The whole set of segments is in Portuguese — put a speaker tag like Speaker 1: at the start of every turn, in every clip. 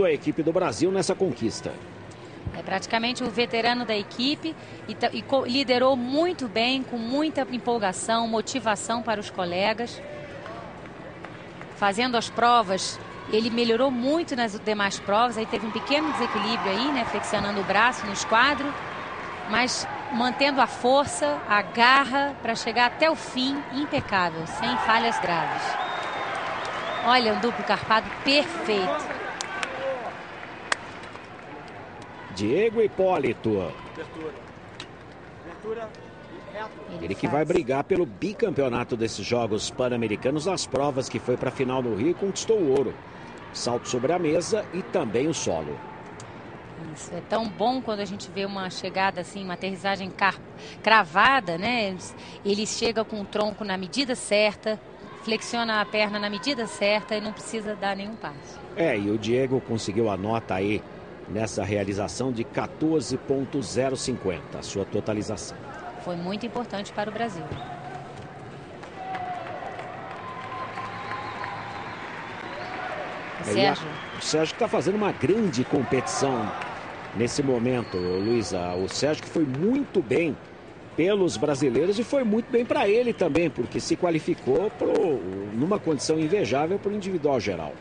Speaker 1: a equipe do Brasil nessa conquista.
Speaker 2: É praticamente o veterano da equipe e liderou muito bem, com muita empolgação, motivação para os colegas. Fazendo as provas, ele melhorou muito nas demais provas, aí teve um pequeno desequilíbrio aí, né, flexionando o braço no esquadro, mas mantendo a força, a garra para chegar até o fim impecável, sem falhas graves. Olha, um duplo carpado perfeito.
Speaker 1: Diego Hipólito. Ele que vai brigar pelo bicampeonato desses Jogos Pan-Americanos nas provas que foi para a final no Rio e conquistou o ouro. Salto sobre a mesa e também o solo.
Speaker 2: Isso, é tão bom quando a gente vê uma chegada assim, uma aterrissagem cravada, né? Ele chega com o tronco na medida certa, flexiona a perna na medida certa e não precisa dar nenhum passo.
Speaker 1: E o Diego conseguiu a nota aí nessa realização de 14.050, a sua totalização.
Speaker 2: Foi muito importante para o Brasil.
Speaker 1: O Sérgio está fazendo uma grande competição nesse momento, Luísa. O Sérgio que foi muito bem pelos brasileiros e foi muito bem para ele também, porque se qualificou numa condição invejável para o individual geral.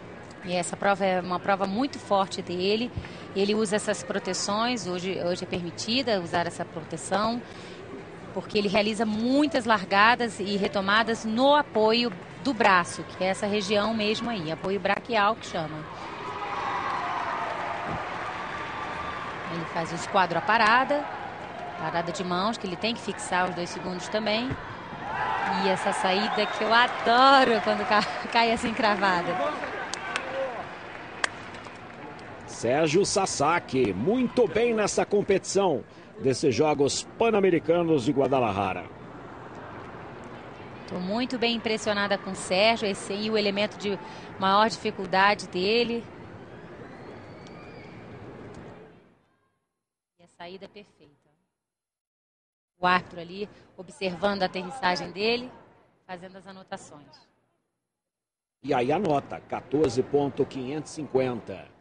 Speaker 2: E essa prova é uma prova muito forte dele. Ele usa essas proteções, hoje é permitida usar essa proteção, porque ele realiza muitas largadas e retomadas no apoio do braço, que é essa região mesmo aí, apoio braquial que chama. Ele faz o esquadro à parada de mãos, que ele tem que fixar os 2 segundos também. E essa saída que eu adoro quando cai assim cravada.
Speaker 1: Sérgio Sasaki, muito bem nessa competição desses Jogos Pan-Americanos de Guadalajara.
Speaker 2: Estou muito bem impressionada com o Sérgio, esse aí é o elemento de maior dificuldade dele. E a saída é perfeita. O árbitro ali observando a aterrissagem dele, fazendo as anotações.
Speaker 1: E aí a nota, 14.550.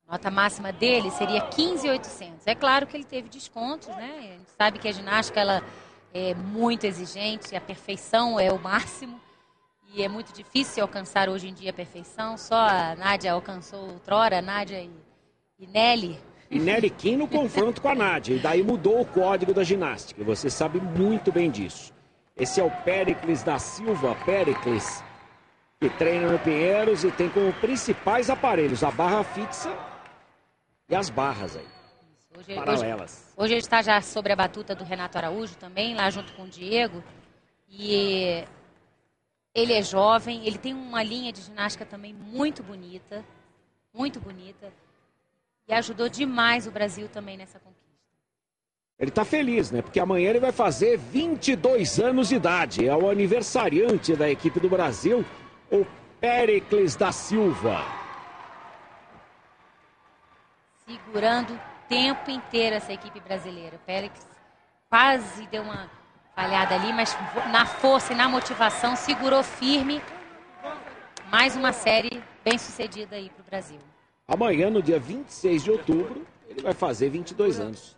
Speaker 2: A nota máxima dele seria 15.800. É claro que ele teve descontos, né? A gente sabe que a ginástica ela é muito exigente, a perfeição é o máximo e é muito difícil alcançar hoje em dia a perfeição. Só a Nádia alcançou outrora, Nádia e Nelly.
Speaker 1: E Nelly Kim no confronto com a Nádia, e daí mudou o código da ginástica, você sabe muito bem disso. Esse é o Péricles da Silva, Péricles, que treina no Pinheiros e tem como principais aparelhos a barra fixa e as barras aí, paralelas.
Speaker 2: Hoje ele está já sobre a batuta do Renato Araújo também, lá junto com o Diego. E ele é jovem, ele tem uma linha de ginástica também muito bonita. Muito bonita. E ajudou demais o Brasil também nessa conquista.
Speaker 1: Ele está feliz, né? Porque amanhã ele vai fazer 22 anos de idade. É o aniversariante da equipe do Brasil, o Péricles da Silva.
Speaker 2: Segurando o tempo inteiro essa equipe brasileira. O Péricles quase deu uma falhada ali, mas na força e na motivação segurou firme. Mais uma série bem sucedida aí para o Brasil.
Speaker 1: Amanhã, no dia 26 de outubro, ele vai fazer 22 anos.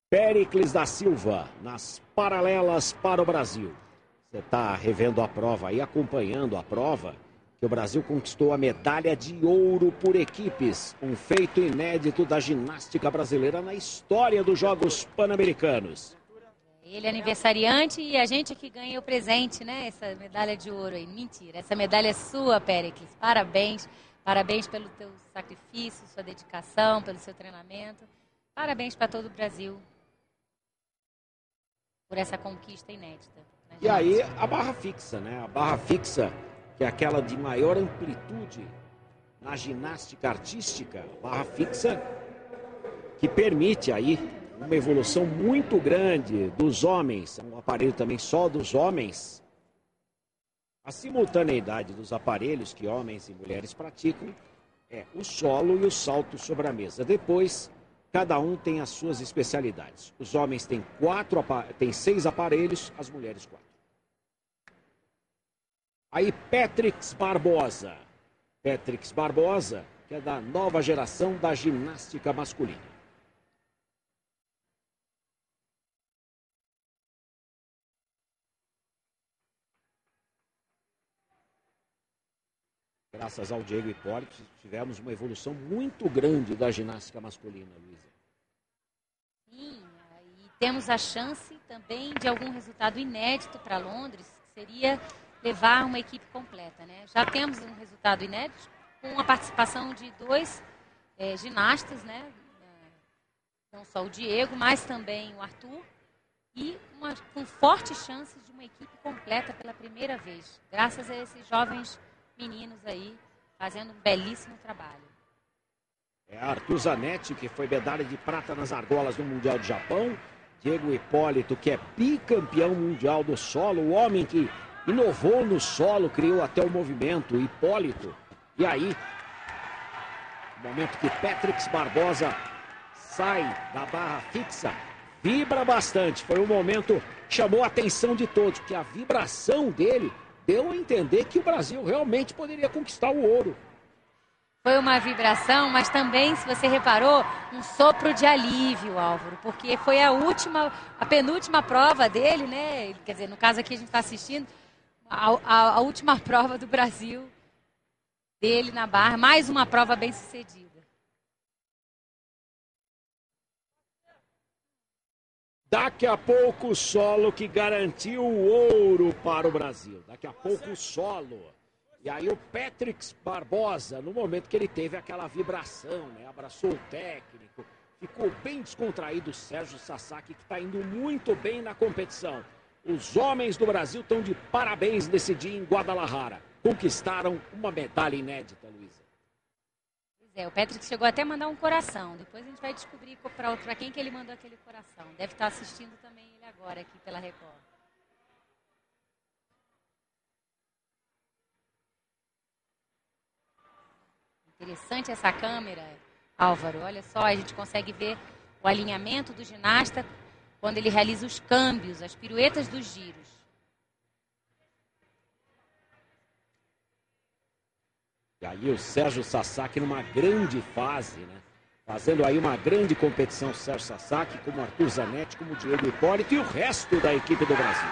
Speaker 1: Péricles da Silva, nas paralelas para o Brasil. Você está revendo a prova aí, acompanhando a prova, que o Brasil conquistou a medalha de ouro por equipes. Um feito inédito da ginástica brasileira na história dos Jogos Pan-Americanos.
Speaker 2: Ele é aniversariante e a gente que ganha o presente, né? Essa medalha de ouro aí. Mentira, essa medalha é sua, Péricles. Parabéns. Parabéns pelo teu sacrifício, sua dedicação, pelo seu treinamento. Parabéns para todo o Brasil por essa conquista inédita.
Speaker 1: E aí, a barra fixa, né? A barra fixa, que é aquela de maior amplitude na ginástica artística. Barra fixa que permite aí uma evolução muito grande dos homens. É um aparelho também só dos homens. A simultaneidade dos aparelhos que homens e mulheres praticam é o solo e o salto sobre a mesa. Depois, cada um tem as suas especialidades. Os homens têm 6 aparelhos, as mulheres 4. Aí Patrick Barbosa. Patrick Barbosa, que é da nova geração da ginástica masculina. Graças ao Diego Hipólito, tivemos uma evolução muito grande da ginástica masculina, Luísa.
Speaker 2: Sim, e temos a chance também de algum resultado inédito para Londres, que seria levar uma equipe completa, né? Já temos um resultado inédito com a participação de 2 ginastas, né? Não só o Diego, mas também o Arthur, e com fortes chances de uma equipe completa pela primeira vez, graças a esses jovens meninos aí fazendo um belíssimo trabalho.
Speaker 1: É Arthur Zanetti, que foi medalha de prata nas argolas no Mundial do Japão. Diego Hipólito, que é bicampeão mundial do solo, o homem que inovou no solo, criou até o movimento, Hipólito. E aí, no momento que Patrick Barbosa sai da barra fixa, vibra bastante. Foi um momento que chamou a atenção de todos, porque a vibração dele deu a entender que o Brasil realmente poderia conquistar o ouro.
Speaker 2: Foi uma vibração, mas também, se você reparou, um sopro de alívio, Álvaro, porque foi a penúltima prova dele, né? Quer dizer, no caso aqui a gente está assistindo, a última prova do Brasil, dele na barra, mais uma prova bem sucedida.
Speaker 1: Daqui a pouco o solo que garantiu o ouro para o Brasil. Daqui a pouco o solo. E aí o Patrick Barbosa, no momento que ele teve aquela vibração, né? Abraçou o técnico, ficou bem descontraído o Sérgio Sasaki, que está indo muito bem na competição. Os homens do Brasil estão de parabéns nesse dia em Guadalajara. Conquistaram uma medalha inédita, Luísa.
Speaker 2: O Patrick chegou até a mandar um coração. Depois a gente vai descobrir para quem que ele mandou aquele coração. Deve estar assistindo também ele agora aqui pela Record. Interessante essa câmera, Álvaro. Olha só, a gente consegue ver o alinhamento do ginasta quando ele realiza os câmbios, as piruetas dos giros.
Speaker 1: E aí o Sérgio Sasaki numa grande fase, né? Fazendo aí uma grande competição, o Sérgio Sasaki, como Arthur Zanetti, como Diego Hipólito e o resto da equipe do Brasil.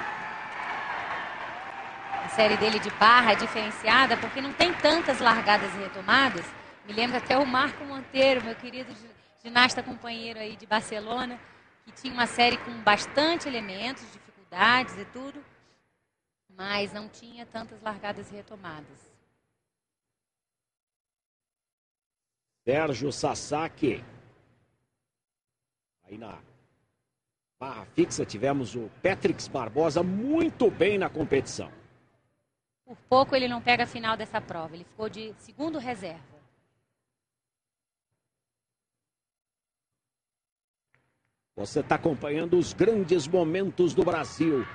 Speaker 2: A série dele de barra é diferenciada porque não tem tantas largadas e retomadas. Me lembra até o Marco Monteiro, meu querido ginasta companheiro aí de Barcelona, que tinha uma série com bastante elementos, dificuldades e tudo, mas não tinha tantas largadas e retomadas.
Speaker 1: Sérgio Sasaki. Aí na barra fixa tivemos o Patrick Barbosa muito bem na competição.
Speaker 2: Por pouco ele não pega a final dessa prova. Ele ficou de segundo reserva.
Speaker 1: Você está acompanhando os grandes momentos do Brasil.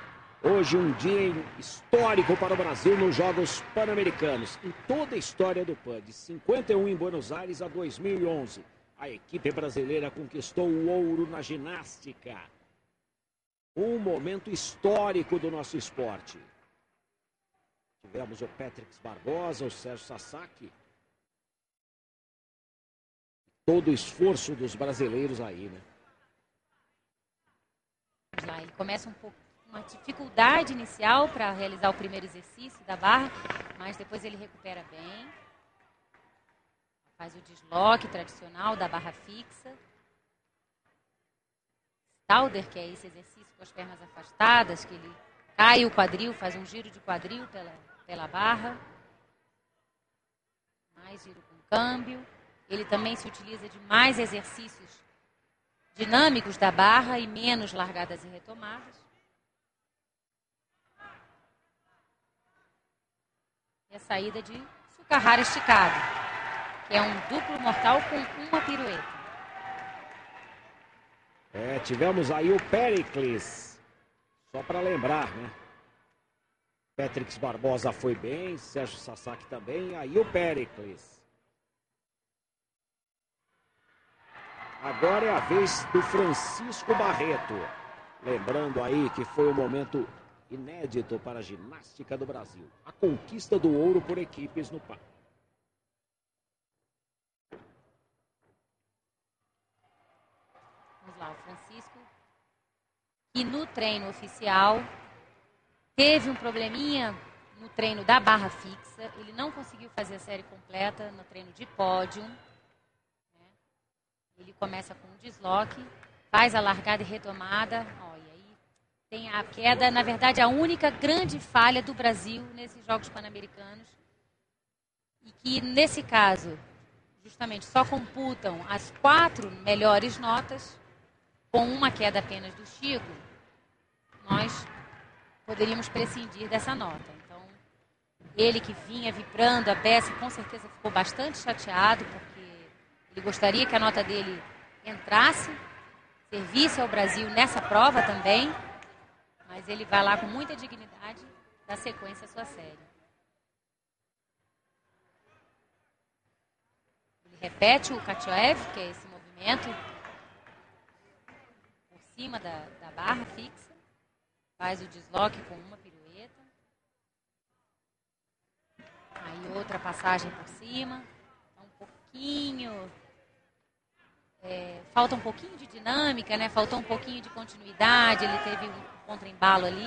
Speaker 1: Hoje um dia histórico para o Brasil nos Jogos Pan-Americanos. Em toda a história do PAN, de 51 em Buenos Aires a 2011, a equipe brasileira conquistou o ouro na ginástica. Um momento histórico do nosso esporte. Tivemos o Patrick Barbosa, o Sérgio Sasaki. Todo o esforço dos brasileiros aí, né?
Speaker 2: Ele começa uma dificuldade inicial para realizar o primeiro exercício da barra, mas depois ele recupera bem. Faz o desloque tradicional da barra fixa. Stalder, que é esse exercício com as pernas afastadas, que ele cai o quadril, faz um giro de quadril pela barra. Mais giro com câmbio. Ele também se utiliza de mais exercícios dinâmicos da barra e menos largadas e retomadas. E a saída de Sukahara esticado, que é um duplo mortal com uma pirueta.
Speaker 1: Tivemos aí o Pericles, só para lembrar, né? Patrick Barbosa foi bem, Sérgio Sasaki também, aí o Pericles. Agora é a vez do Francisco Barreto. Lembrando aí que foi um momento inédito para a ginástica do Brasil. A conquista do ouro por equipes no PAN.
Speaker 2: Vamos lá, o Francisco, que no treino oficial teve um probleminha no treino da barra fixa. Ele não conseguiu fazer a série completa no treino de pódio. Ele começa com um desloque, faz a largada e retomada. Olha, aí tem a queda, na verdade, a única grande falha do Brasil nesses Jogos Pan-Americanos. E que, nesse caso, justamente só computam as 4 melhores notas, com uma queda apenas do Chico, nós poderíamos prescindir dessa nota. Então, ele que vinha vibrando a beça, com certeza ficou bastante chateado, porque ele gostaria que a nota dele entrasse, servisse ao Brasil nessa prova também, mas ele vai lá com muita dignidade, dar sequência à sua série. Ele repete o Katioev, que é esse movimento por cima da barra fixa, faz o desloque com uma pirueta, aí outra passagem por cima, um pouquinho... falta um pouquinho de dinâmica, né? Faltou um pouquinho de continuidade, ele teve um contra-embalo ali.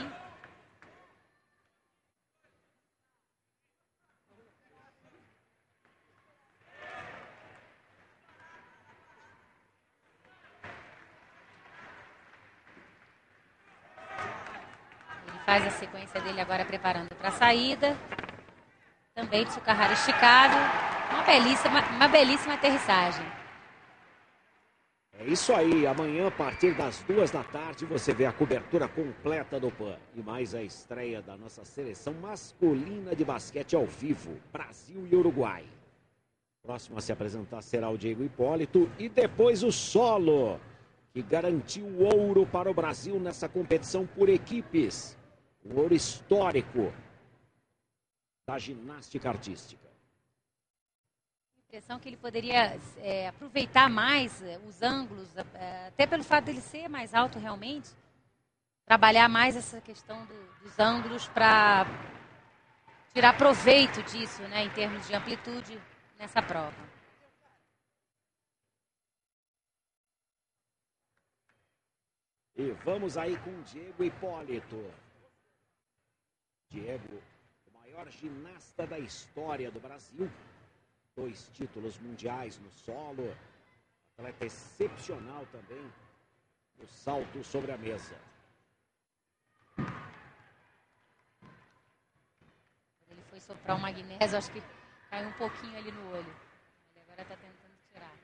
Speaker 2: Ele faz a sequência dele agora preparando para a saída. Também Tsukahara esticado. Uma belíssima aterrissagem.
Speaker 1: É isso aí, amanhã a partir das 2 da tarde você vê a cobertura completa do PAN e mais a estreia da nossa seleção masculina de basquete ao vivo, Brasil e Uruguai. Próximo a se apresentar será o Diego Hipólito e depois o solo, que garantiu o ouro para o Brasil nessa competição por equipes. Um ouro histórico da ginástica artística.
Speaker 2: Impressão que ele poderia aproveitar mais os ângulos, até pelo fato dele ser mais alto realmente, trabalhar mais essa questão dos ângulos para tirar proveito disso, né, em termos de amplitude nessa prova.
Speaker 1: E vamos aí com o Diego Hipólito. Diego, o maior ginasta da história do Brasil. 2 títulos mundiais no solo. Atleta excepcional também no salto sobre a mesa.
Speaker 2: Ele foi soprar o magnésio, acho que caiu um pouquinho ali no olho. Ele agora está tentando tirar.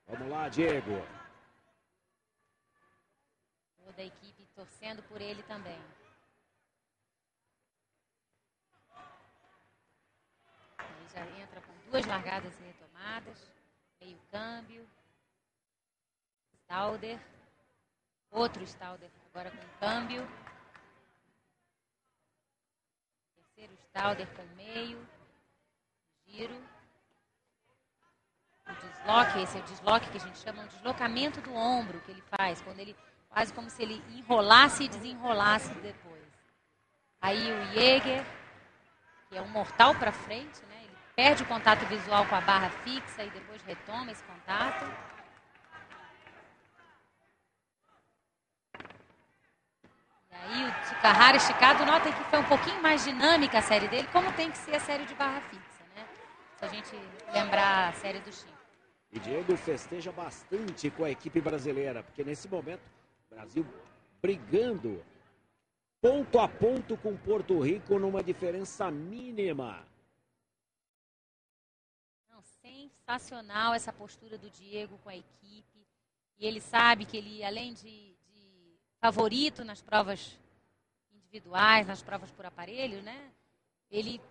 Speaker 1: Vamos lá, Diego.
Speaker 2: Toda a equipe torcendo por ele também. Já entra com 2 largadas e retomadas, meio câmbio, Stalder, outro Stalder agora com câmbio, terceiro Stalder com meio, giro, o desloque, esse é o desloque que a gente chama de deslocamento do ombro que ele faz, quando ele, quase como se ele enrolasse e desenrolasse depois. Aí o Jäger, que é um mortal para frente, né? Perde o contato visual com a barra fixa e depois retoma esse contato. E aí o Tsukahara esticado, notem que foi um pouquinho mais dinâmica a série dele, como tem que ser a série de barra fixa, né? Se a gente lembrar a série do Chico.
Speaker 1: E Diego festeja bastante com a equipe brasileira, porque nesse momento o Brasil brigando ponto a ponto com Porto Rico numa diferença mínima.
Speaker 2: Sensacional essa postura do Diego com a equipe. E ele sabe que ele, além de favorito nas provas individuais, nas provas por aparelho, né? Ele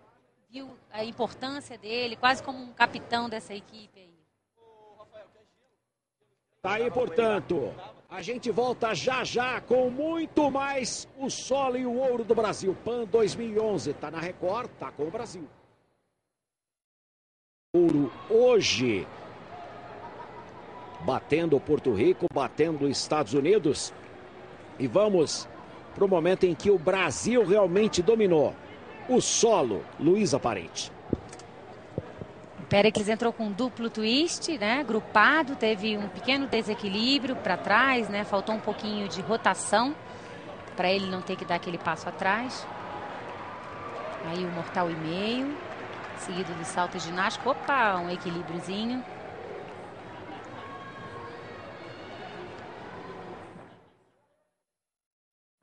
Speaker 2: viu a importância dele, quase como um capitão dessa equipe aí.
Speaker 1: Tá aí, portanto, a gente volta já já com muito mais o solo e o ouro do Brasil. PAN 2011, tá na Record, tá com o Brasil. Ouro hoje. batendo Porto Rico, batendo Estados Unidos. E vamos para o momento em que o Brasil realmente dominou. O solo, Luísa Parente.
Speaker 2: O Péricles entrou com um duplo twist, né? Grupado, teve um pequeno desequilíbrio para trás, né? Faltou um pouquinho de rotação para ele não ter que dar aquele passo atrás. Aí o mortal e meio, seguido do salto ginástico. Opa, um equilíbriozinho.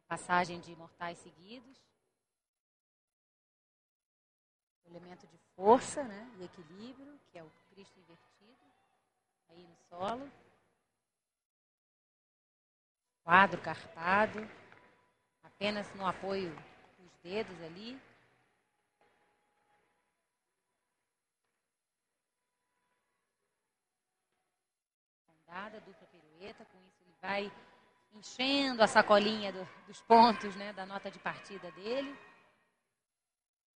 Speaker 2: Passagem de mortais seguidos. Elemento de força, né, e equilíbrio, que é o Cristo invertido, aí no solo. Quadro carpado, apenas no apoio dos dedos ali. Dada, dupla pirueta, com isso ele vai enchendo a sacolinha dos pontos, né, da nota de partida dele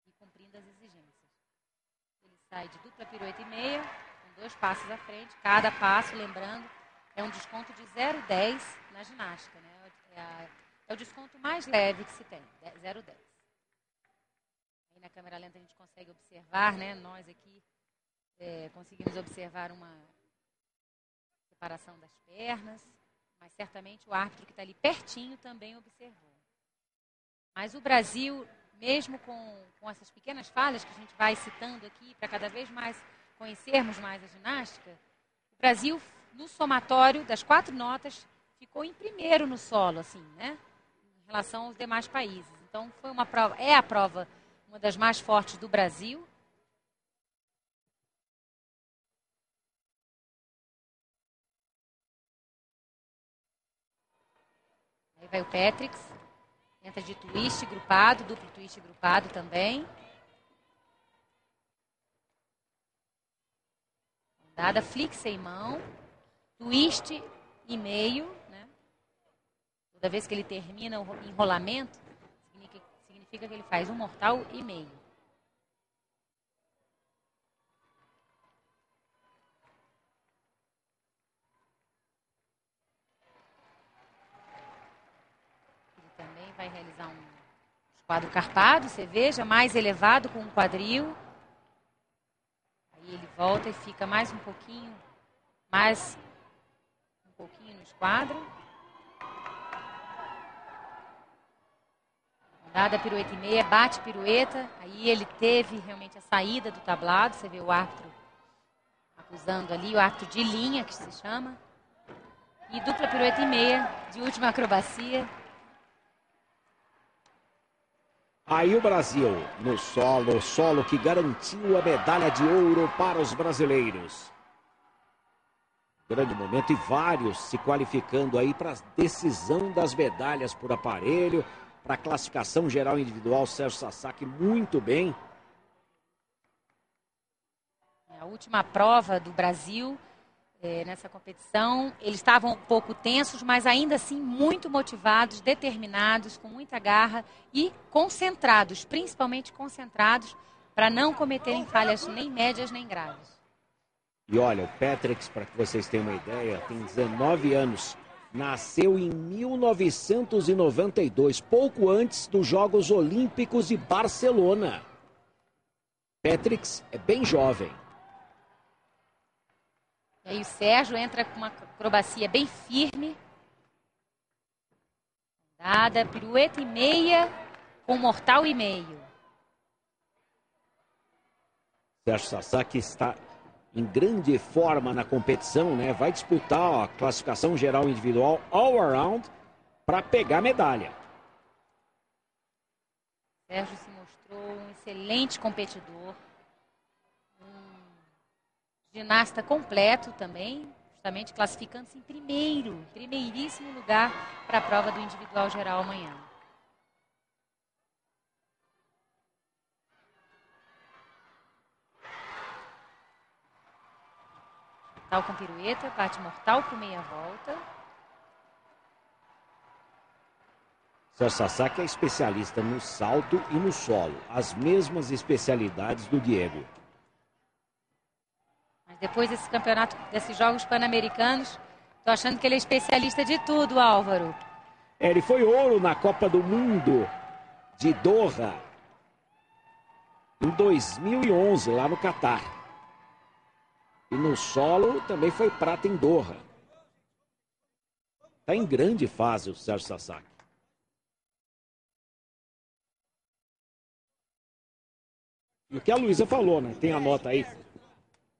Speaker 2: e cumprindo as exigências. Ele sai de dupla pirueta e meia, com 2 passos à frente. Cada passo, lembrando, é um desconto de 0,10 na ginástica, né? É o desconto mais leve que se tem, 0,10. Aí na câmera lenta a gente consegue observar, né? Nós aqui conseguimos observar uma separação das pernas, mas certamente o árbitro que está ali pertinho também observou. Mas o Brasil, mesmo com essas pequenas falhas que a gente vai citando aqui, para cada vez mais conhecermos mais a ginástica, o Brasil, no somatório das 4 notas, ficou em primeiro no solo, assim, né? Em relação aos demais países. Então, foi uma prova, é a prova, uma das mais fortes do Brasil. Aí vai o Pétrix, entra de twist grupado, duplo twist grupado também. Dada flixa em mão, twist e meio, né? Toda vez que ele termina o enrolamento, significa que ele faz um mortal e meio. Também vai realizar um quadro carpado, você veja, mais elevado com o quadril. Aí ele volta e fica mais um pouquinho no esquadro. Dada pirueta e meia, bate pirueta. Aí ele teve realmente a saída do tablado. Você vê o árbitro acusando ali, o árbitro de linha, que se chama. E dupla pirueta e meia, de última acrobacia.
Speaker 1: Aí o Brasil, no solo que garantiu a medalha de ouro para os brasileiros. Grande momento e vários se qualificando aí para a decisão das medalhas por aparelho, para a classificação geral individual. Sérgio Sasaki muito bem.
Speaker 2: A última prova do Brasil nessa competição, eles estavam um pouco tensos, mas ainda assim muito motivados, determinados, com muita garra e concentrados, principalmente concentrados, para não cometerem falhas nem médias nem graves.
Speaker 1: E olha, o Pétrix, para que vocês tenham uma ideia, tem 19 anos. Nasceu em 1992, pouco antes dos Jogos Olímpicos de Barcelona. Pétrix é bem jovem.
Speaker 2: E aí o Sérgio entra com uma acrobacia bem firme. Dada, pirueta e meia, com mortal e meio.
Speaker 1: Sérgio Sasaki está em grande forma na competição, né? Vai disputar a classificação geral individual all around para pegar a medalha.
Speaker 2: Sérgio se mostrou um excelente competidor. Ginasta completo também, justamente classificando-se em primeiríssimo lugar para a prova do individual geral amanhã. Mortal com pirueta, bate mortal com meia volta.
Speaker 1: Sérgio Sasaki é especialista no salto e no solo, as mesmas especialidades do Diego.
Speaker 2: Mas Depois desse campeonato, desses Jogos Pan-Americanos, tô achando que ele é especialista de tudo, Álvaro.
Speaker 1: Ele foi ouro na Copa do Mundo de Doha em 2011, lá no Catar. E no solo também foi prata em Doha. Está em grande fase o Sérgio Sasaki. E o que a Luísa falou, né? Tem a nota aí,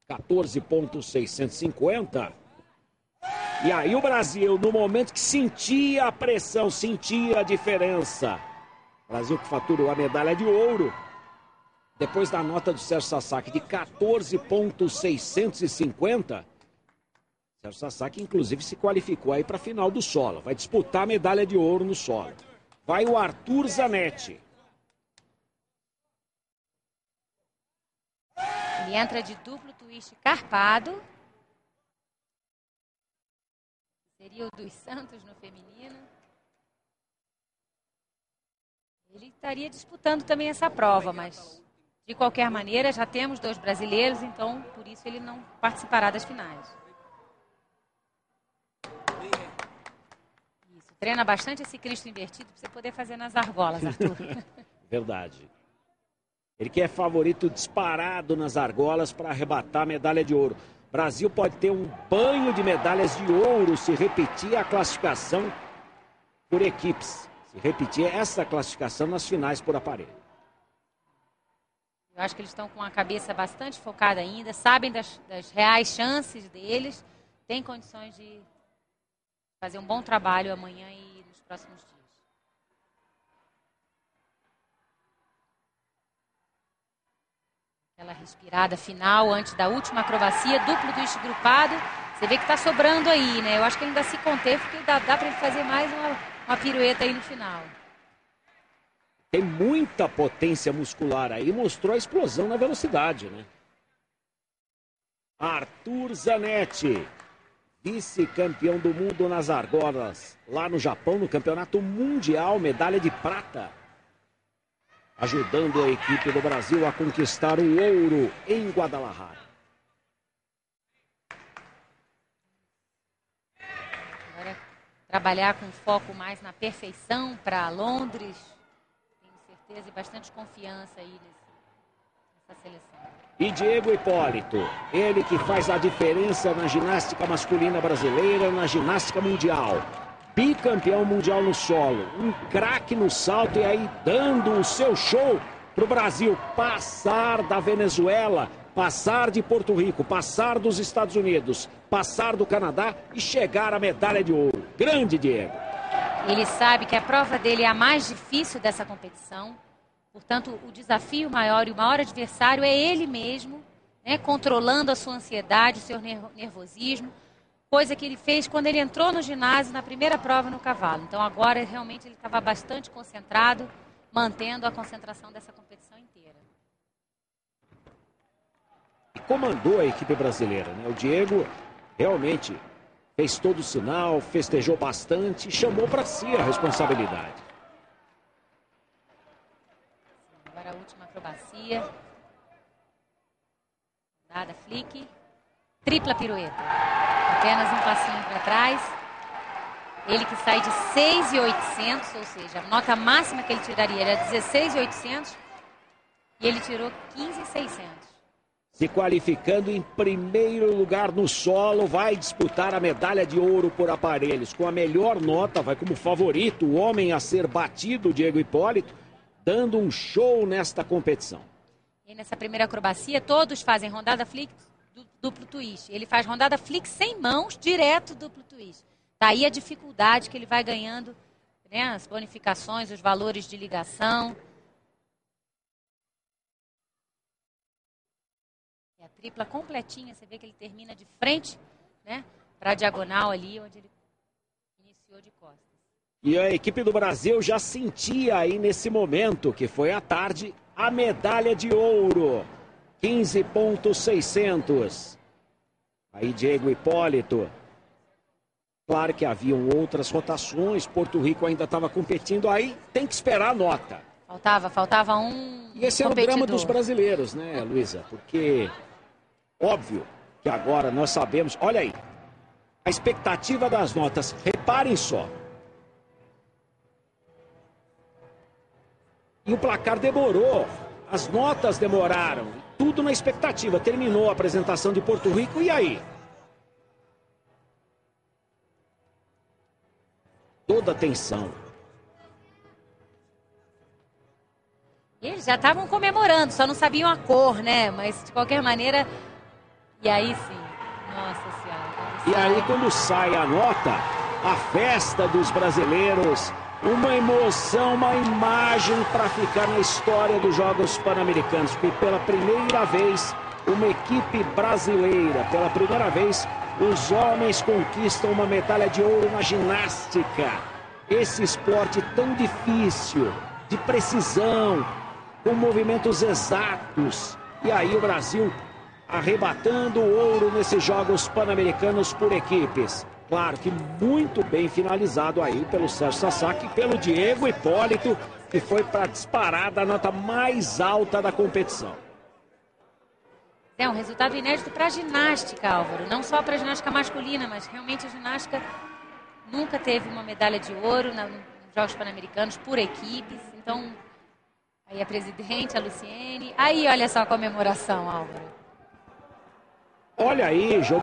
Speaker 1: 14.650. E aí o Brasil, no momento que sentia a pressão, sentia a diferença. Brasil que faturou a medalha de ouro. Depois da nota do Sérgio Sasaki de 14.650, Sérgio Sasaki, inclusive, se qualificou aí para a final do solo. Vai disputar a medalha de ouro no solo. Vai o Arthur Zanetti.
Speaker 2: Ele entra de duplo twist carpado. Seria o dos Santos no feminino. Ele estaria disputando também essa prova, mas de qualquer maneira já temos 2 brasileiros, então por isso ele não participará das finais. Isso, treina bastante esse Cristo invertido para você poder fazer nas argolas, Arthur.
Speaker 1: Verdade. Ele que é favorito disparado nas argolas para arrebatar a medalha de ouro. Brasil pode ter um banho de medalhas de ouro se repetir a classificação por equipes. Se repetir essa classificação nas finais por aparelho.
Speaker 2: Eu acho que eles estão com a cabeça bastante focada ainda, sabem das reais chances deles, têm condições de fazer um bom trabalho amanhã e nos próximos dias. Aquela respirada final antes da última acrobacia, duplo twist grupado. Você vê que está sobrando aí, né? Eu acho que ele ainda se conteve, porque dá para ele fazer mais uma pirueta aí no final.
Speaker 1: Tem muita potência muscular aí, mostrou a explosão na velocidade, né? Arthur Zanetti, vice-campeão do mundo nas argolas, lá no Japão, no Campeonato Mundial, medalha de prata. Ajudando a equipe do Brasil a conquistar o ouro em Guadalajara.
Speaker 2: Agora, trabalhar com foco mais na perfeição para Londres. Tenho certeza e bastante confiança aí nessa seleção.
Speaker 1: E Diego Hipólito, ele que faz a diferença na ginástica masculina brasileira, na ginástica mundial. Bicampeão mundial no solo, um craque no salto e aí dando o seu show para o Brasil passar da Venezuela, passar de Porto Rico, passar dos Estados Unidos, passar do Canadá e chegar à medalha de ouro. Grande Diego.
Speaker 2: Ele sabe que a prova dele é a mais difícil dessa competição, portanto o desafio maior e o maior adversário é ele mesmo, né, controlando a sua ansiedade, o seu nervosismo. Coisa que ele fez quando ele entrou no ginásio na primeira prova no cavalo. Então agora realmente ele estava bastante concentrado, mantendo a concentração dessa competição inteira.
Speaker 1: E comandou a equipe brasileira, né? O Diego realmente fez todo o sinal, festejou bastante e chamou para si a responsabilidade.
Speaker 2: Agora a última acrobacia. Nada, flick. Tripla pirueta. Apenas um passinho para trás. Ele que sai de 6.800, ou seja, a nota máxima que ele tiraria era 16.800 e ele tirou 15.600.
Speaker 1: Se qualificando em primeiro lugar no solo, vai disputar a medalha de ouro por aparelhos. Com a melhor nota, vai como favorito, o homem a ser batido, Diego Hipólito, dando um show nesta competição.
Speaker 2: E nessa primeira acrobacia, todos fazem rodada flick, duplo twist. Ele faz rodada flick sem mãos, direto duplo twist. Daí a dificuldade que ele vai ganhando, né, as bonificações, os valores de ligação. E a tripla completinha, você vê que ele termina de frente, né, para a diagonal ali, onde ele iniciou de costas.
Speaker 1: E a equipe do Brasil já sentia aí nesse momento, que foi à tarde, a medalha de ouro. 15.600. Aí Diego Hipólito. Claro que haviam outras rotações, Porto Rico ainda estava competindo, aí tem que esperar a nota.
Speaker 2: Faltava um
Speaker 1: E esse é o drama dos brasileiros, né, Luísa? Porque, óbvio, que agora nós sabemos. Olha aí, a expectativa das notas, reparem só. E o placar demorou, as notas demoraram, tudo na expectativa. Terminou a apresentação de Porto Rico, e aí? Toda atenção.
Speaker 2: Eles já estavam comemorando, só não sabiam a cor, né? Mas de qualquer maneira, e aí sim, nossa senhora.
Speaker 1: E aí quando sai a nota, a festa dos brasileiros, uma emoção, uma imagem para ficar na história dos Jogos Pan-Americanos. E pela primeira vez, uma equipe brasileira, pela primeira vez, os homens conquistam uma medalha de ouro na ginástica. Esse esporte tão difícil, de precisão, com movimentos exatos. E aí o Brasil arrebatando o ouro nesses Jogos Pan-Americanos por equipes. Claro que muito bem finalizado aí pelo Sérgio Sasaki e pelo Diego Hipólito, que foi para disparar da nota mais alta da competição.
Speaker 2: É um resultado inédito para a ginástica, Álvaro. Não só para a ginástica masculina, mas realmente a ginástica nunca teve uma medalha de ouro nos Jogos Pan-Americanos por equipes. Então, aí a presidente, a Luciene. Aí, olha só a comemoração, Álvaro.
Speaker 1: Olha aí, jogo.